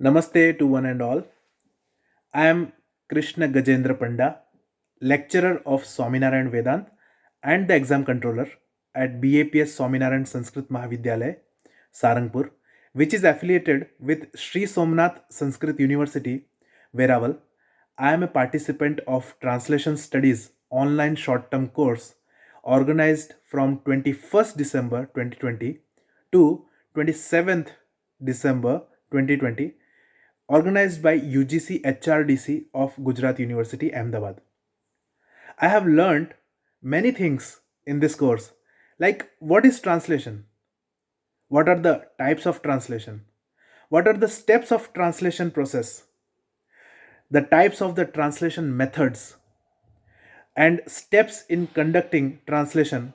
Namaste to one and all. I am Krishna Gajendra Panda, lecturer of Swaminarayan Vedant and the exam controller at BAPS Swaminarayan Sanskrit Mahavidyalaya, Sarangpur, which is affiliated with Sri Somnath Sanskrit University, Veraval. I am a participant of Translation Studies online short-term course organized from 21st December 2020 to 27th December 2020, organized by UGC HRDC of Gujarat University, Ahmedabad. I have learned many things in this course, like what is translation? What are the types of translation? What are the steps of translation process? The types of the translation methods and steps in conducting translation,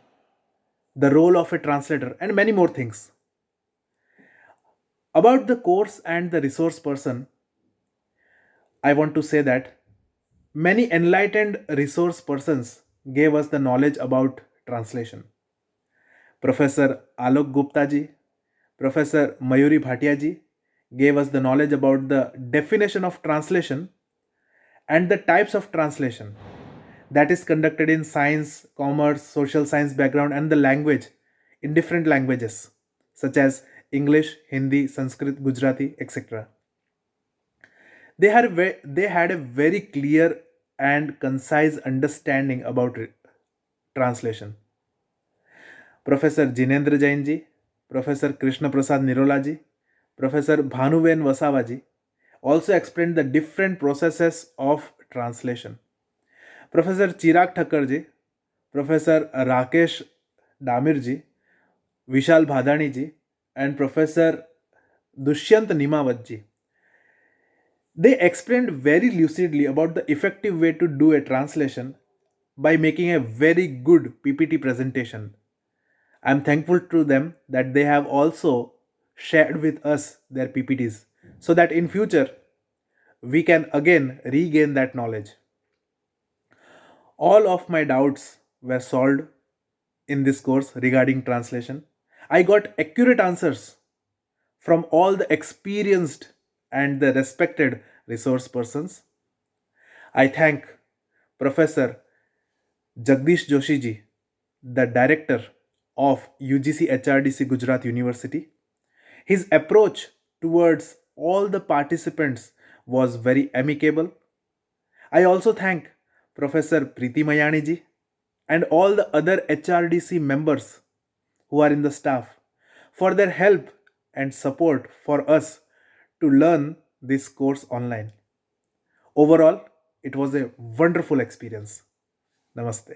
the role of a translator, and many more things. About the course and the resource person, I want to say that many enlightened resource persons gave us the knowledge about translation. Professor Alok Gupta ji, Professor Mayuri Bhatia ji gave us the knowledge about the definition of translation and the types of translation that is conducted in science, commerce, social science background, and the language in different languages such as English, Hindi, Sanskrit, Gujarati, etc. They had a very clear and concise understanding about translation. Professor Jinendra Jain ji, Professor Krishna Prasad Nirola ji, Professor Bhanuven Vasawa ji also explained the different processes of translation. Professor Chirag Thakkar ji, Professor Rakesh Damir ji, Vishal Bhadani ji, and Professor Dushyant Nimawat ji, they explained very lucidly about the effective way to do a translation by making a very good PPT presentation. I'm thankful to them that they have also shared with us their PPTs so that in future we can again regain that knowledge. All of my doubts were solved in this course regarding translation. I got accurate answers from all the experienced and the respected resource persons. I thank Professor Jagdish Joshi ji, the director of UGC HRDC Gujarat University. His approach towards all the participants was very amicable. I also thank Professor Preeti Mayani ji and all the other HRDC members who are in the staff for their help and support for us to learn this course online. Overall, it was a wonderful experience. Namaste.